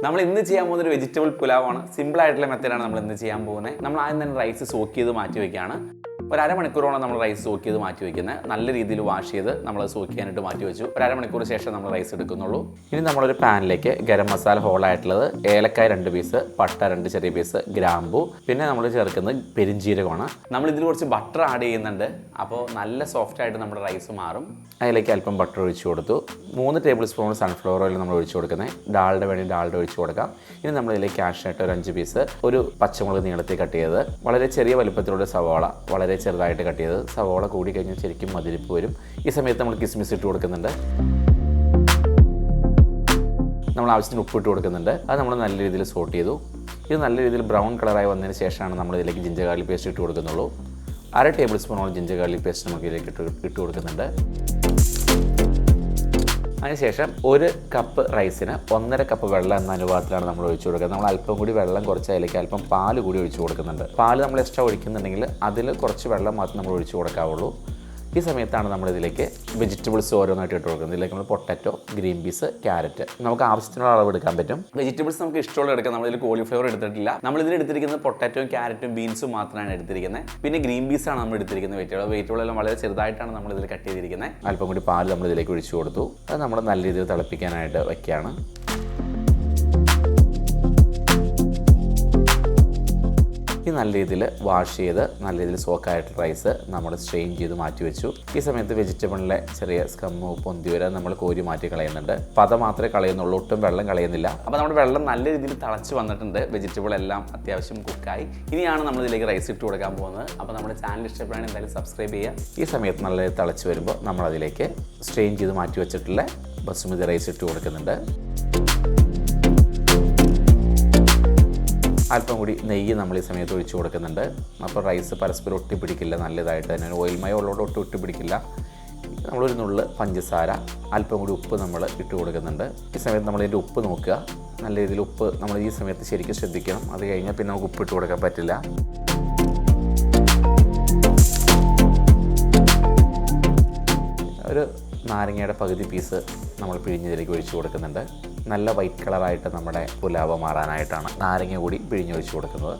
നമ്മൾ ഇന്ന് ചെയ്യാൻ പോകുന്ന ഒരു വെജിറ്റബിൾ പുലാവാണ്. സിമ്പിൾ ആയിട്ടുള്ള മെത്തേഡാണ് നമ്മൾ ഇന്ന് ചെയ്യാൻ പോകുന്നത്. നമ്മൾ ആദ്യം തന്നെ റൈസ് സോക്ക് ചെയ്ത് മാറ്റി വയ്ക്കുകയാണ്. ഒരു അരമണിക്കൂറോളം നമ്മൾ റൈസ് സോക്ക് ചെയ്ത് മാറ്റി വയ്ക്കുന്നത്. നല്ല രീതിയിൽ വാഷ് ചെയ്ത് നമ്മൾ സോക്ക് ചെയ്യാനായിട്ട് മാറ്റി വെച്ചു. ഒരു അരമണിക്കൂർ ശേഷം നമ്മൾ റൈസ് എടുക്കുന്നുള്ളൂ. ഇനി നമ്മളൊരു പാനിലേക്ക് ഗരം മസാല ഹോളായിട്ടുള്ളത്, ഏലക്കായ 2 പീസ്, പട്ട 2 ചെറിയ പീസ്, ഗ്രാമ്പു, പിന്നെ നമ്മൾ ചേർക്കുന്നത് പെരിഞ്ജീരകമാണ്. നമ്മൾ ഇതിൽ കുറച്ച് ബട്ടർ ആഡ് ചെയ്യുന്നുണ്ട്. അപ്പോൾ നല്ല സോഫ്റ്റ് ആയിട്ട് നമ്മുടെ റൈസ് മാറും. അതിലേക്ക് അല്പം ബട്ടർ ഒഴിച്ചു കൊടുത്തു. 3 ടേബിൾ സ്പൂൺ സൺഫ്ലവർ ഓയിൽ നമ്മൾ ഒഴിച്ചു കൊടുക്കുന്നത്. ഡാൽഡ വേണമെങ്കിൽ ഡാൽഡ ഒഴിച്ചു കൊടുക്കാം. ഇനി നമ്മളിതിലേക്ക് ക്യാഷായിട്ട് ഒരു 5 പീസ്, ഒരു പച്ചമുളക് നീളത്തിൽ കട്ട് ചെയ്തത്, വളരെ ചെറിയ വലുപ്പത്തിലുള്ള സവാള വളരെ ചെറുതായിട്ട് കട്ട് ചെയ്തത്. സവാള കൂടി കഴിഞ്ഞാൽ ശരിക്കും മതിരിപ്പ് വരും. ഈ സമയത്ത് നമ്മൾ കിസ്മിസ് ഇട്ട് കൊടുക്കുന്നുണ്ട്. നമ്മൾ ആവശ്യത്തിന് ഉപ്പിട്ട് കൊടുക്കുന്നുണ്ട്. അത് നമ്മൾ നല്ല രീതിയിൽ സോട്ട് ചെയ്തു. ഇത് നല്ല രീതിയിൽ ബ്രൗൺ കളറായി വന്നതിന് ശേഷമാണ് നമ്മൾ ഇതിലേക്ക് ജിഞ്ചർ ഗാർലിക് പേസ്റ്റ് ഇട്ട് കൊടുക്കുന്നുള്ളൂ. 1/2 ടേബിൾ സ്പൂണോളം ജിഞ്ചർ ഗാർലിക് പേസ്റ്റ് നമുക്ക് ഇതിലേക്ക് ഇട്ട് കൊടുക്കുന്നുണ്ട്. അതിനുശേഷം 1 കപ്പ് റൈസിന് 1.5 കപ്പ് വെള്ളം എന്ന അനുപാതത്തിലാണ് നമ്മൾ ഒഴിച്ചു കൊടുക്കുന്നത്. നമ്മൾ അല്പം കൂടി വെള്ളം കുറച്ച് അതിലേക്ക് അല്പം പാല് കൂടി ഒഴിച്ചു കൊടുക്കുന്നുണ്ട്. പാല് നമ്മൾ എക്സ്ട്രാ ഒഴിക്കുന്നുണ്ടെങ്കിൽ അതിൽ കുറച്ച് വെള്ളം മാത്രം നമ്മൾ ഒഴിച്ചു കൊടുക്കാവുള്ളൂ. ഈ സമയത്താണ് നമ്മളിതിലേക്ക് വെജിറ്റബിൾസ് ഓരോന്നായിട്ട് ഇട്ട് കൊടുക്കുന്നത്. ഇതിലേക്ക് നമ്മൾ പൊട്ടാറ്റോ, ഗ്രീൻ പീസ്, ക്യാരറ്റ്, നമുക്ക് ആവശ്യത്തിനുള്ള അളവ് എടുക്കാൻ പറ്റും. വെജിറ്റബിൾസ് നമുക്ക് ഇഷ്ടമുള്ള എടുക്കാം. നമ്മളിതിൽ കോളിഫ്ലവർ എടുത്തിട്ടില്ല. നമ്മളിതിൽ എടുത്തിരിക്കുന്നത് പൊട്ടാറ്റോയും ക്യാരറ്റും ബീൻസും മാത്രമാണ് എടുത്തിരിക്കുന്നത്. പിന്നെ ഗ്രീൻ പീസാണ് നമ്മൾ എടുത്തിരിക്കുന്നത്. വെജിറ്റബിളെല്ലാം വളരെ ചെറുതായിട്ടാണ് നമ്മളിതിൽ കട്ട് ചെയ്തിരിക്കുന്നത്. അല്പം കൂടി പാല് നമ്മൾ ഇതിലേക്ക് ഒഴിച്ചു കൊടുത്തു. അത് നമ്മൾ നല്ല രീതിയിൽ തിളപ്പിക്കാനായിട്ട് വയ്ക്കുകയാണ്. ഈ നല്ല രീതിയിൽ വാഷ് ചെയ്ത് നല്ല രീതിയിൽ സോക്കായിട്ട് റൈസ് നമ്മൾ സ്ട്രെയിൻ ചെയ്ത് മാറ്റി വെച്ചു. ഈ സമയത്ത് വെജിറ്റബിളിലെ ചെറിയ സ്കമ്മോ പൊന്തി വരെ നമ്മൾ കോരി മാറ്റി കളയുന്നുണ്ട്. പത മാത്രമേ കളയുന്നുള്ളൂ, ഒട്ടും വെള്ളം കളയുന്നില്ല. അപ്പോൾ നമ്മുടെ വെള്ളം നല്ല രീതിയിൽ തിളച്ച് വന്നിട്ടുണ്ട്. വെജിറ്റബിൾ എല്ലാം അത്യാവശ്യം കുക്കായി. ഇനിയാണ് നമ്മൾ ഇതിലേക്ക് റൈസ് ഇട്ട് കൊടുക്കാൻ പോകുന്നത്. അപ്പോൾ നമ്മുടെ ചാനൽ ഇഷ്ടപ്പെടാൻ എന്തായാലും സബ്സ്ക്രൈബ് ചെയ്യുക. ഈ സമയത്ത് നല്ല രീതിയിൽ തിളച്ച് വരുമ്പോൾ നമ്മളതിലേക്ക് സ്ട്രെയിൻ ചെയ്ത് മാറ്റി വെച്ചിട്ടുള്ള ബസുമതി റൈസ് ഇട്ട് കൊടുക്കുന്നുണ്ട്. അല്പം കൂടി നെയ്യ് നമ്മൾ ഈ സമയത്ത് ഒഴിച്ചു കൊടുക്കുന്നുണ്ട്. അപ്പോൾ റൈസ് പരസ്പരം ഒട്ടിപ്പിടിക്കില്ല. നല്ലതായിട്ട് തന്നെ ഓയിൽ മയം ഉള്ളതോട് ഒട്ടിപ്പിടിക്കില്ല. നമ്മളൊരു നുള്ള് പഞ്ചസാര, അല്പം കൂടി ഉപ്പ് നമ്മൾ ഇട്ട് കൊടുക്കുന്നുണ്ട്. ഈ സമയത്ത് നമ്മളിതിൻ്റെ ഉപ്പ് നോക്കുക. നല്ല രീതിയിൽ ഉപ്പ് നമ്മൾ ഈ സമയത്ത് ശരിക്കും ശ്രദ്ധിക്കണം. അത് കഴിഞ്ഞാൽ പിന്നെ നമുക്ക് ഉപ്പിട്ട് കൊടുക്കാൻ പറ്റില്ല. ഒരു നാരങ്ങയുടെ പകുതി പീസ് നമ്മൾ പിഴിഞ്ഞതിലേക്ക് ഒഴിച്ചു കൊടുക്കുന്നുണ്ട്. നല്ല വൈറ്റ് കളറായിട്ട് നമ്മുടെ പുലാവ് മാറാനായിട്ടാണ് നാരങ്ങ കൂടി പിഴിഞ്ഞൊഴിച്ചു കൊടുക്കുന്നത്.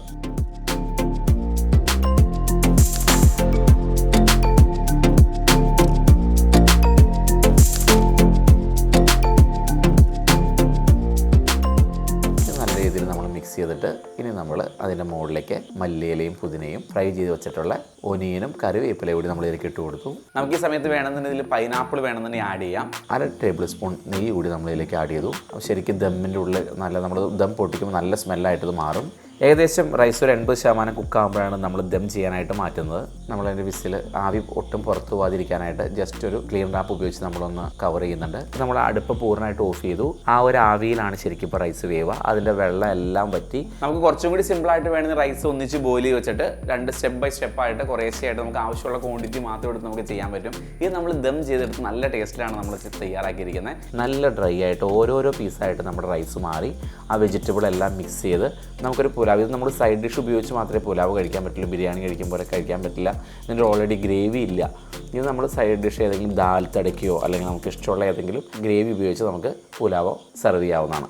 നല്ല രീതിയിൽ നമ്മൾ മിക്സ് ചെയ്തിട്ട് ഇനി നമ്മൾ അതിൻ്റെ മുകളിലേക്ക് മല്ലിയിലയും പുതിനയും ഫ്രൈ ചെയ്ത് വെച്ചിട്ടുള്ള ഒനിയനും കറിവേപ്പിലയും കൂടി നമ്മൾ ഇതിലേക്ക് ഇട്ട് കൊടുത്തു. നമുക്ക് ഈ സമയത്ത് വേണമെന്നുണ്ടെങ്കിൽ പൈനാപ്പിൾ വേണമെന്നുണ്ടെങ്കിൽ ആഡ് ചെയ്യാം. 1/2 ടേബിൾ സ്പൂൺ നെയ്യ് കൂടി നമ്മൾ ഇതിലേക്ക് ആഡ് ചെയ്തു. അപ്പോൾ ശരിക്കും ദമ്മിൻ്റെ ഉള്ളിൽ നല്ല നമ്മൾ ദം പൊട്ടിക്കുമ്പോൾ നല്ല സ്മെല്ലായിട്ടത് മാറും. ഏകദേശം റൈസ് ഒരു 80% കുക്കാകുമ്പോഴാണ് നമ്മൾ ദം ചെയ്യാനായിട്ട് മാറ്റുന്നത്. നമ്മളതിൻ്റെ വിസിൽ ആവി ഒട്ടും പുറത്തു പോകാതിരിക്കാനായിട്ട് ജസ്റ്റ് ഒരു ക്ലീൻ റാപ്പ് ഉപയോഗിച്ച് നമ്മളൊന്ന് കവർ ചെയ്യുന്നുണ്ട്. നമ്മൾ അടുപ്പ് പൂർണ്ണമായിട്ട് ഓഫ് ചെയ്തു. ആ ഒരു ആവിയിലാണ് ശരിക്കും ഇപ്പോൾ റൈസ് വേവുക. അതിൻ്റെ വെള്ളം എല്ലാം വറ്റി. നമുക്ക് കുറച്ചും കൂടി സിമ്പിളായിട്ട് വേണമെങ്കിൽ റൈസ് ഒന്നിച്ച് ബോയിൽ ചെയ്ത് വെച്ചിട്ട് 2 സ്റ്റെപ്പ് ബൈ സ്റ്റെപ്പായിട്ട് കുറേശ്ശെയായിട്ട് നമുക്ക് ആവശ്യമുള്ള ക്വാണ്ടിറ്റി മാത്രം എടുത്ത് നമുക്ക് ചെയ്യാൻ പറ്റും. ഇത് നമ്മൾ ദം ചെയ്തെടുത്ത് നല്ല ടേസ്റ്റിലാണ് നമ്മൾ തയ്യാറാക്കിയിരിക്കുന്നത്. നല്ല ഡ്രൈ ആയിട്ട് ഓരോരോ പീസായിട്ട് നമ്മുടെ റൈസ് മാറി ആ വെജിറ്റബിൾ എല്ലാം മിക്സ് ചെയ്ത് നമുക്കൊരു പുലാവ്, ഇത് നമ്മൾ സൈഡ് ഡിഷ് ഉപയോഗിച്ച് മാത്രമേ പുലാവ് കഴിക്കാൻ പറ്റുള്ളൂ. ബിരിയാണി കഴിക്കുമ്പോൾ കഴിക്കാൻ പറ്റില്ല. ഇതിൻ്റെ ഓൾറെഡി ഗ്രേവി ഇല്ല. ഇത് നമ്മൾ സൈഡ് ഡിഷ് ഏതെങ്കിലും ദാൽ തടയ്ക്കയോ അല്ലെങ്കിൽ നമുക്ക് ഇഷ്ടമുള്ള ഏതെങ്കിലും ഗ്രേവി ഉപയോഗിച്ച് നമുക്ക് പുലാവോ സെർവ് ചെയ്യാവുന്നതാണ്.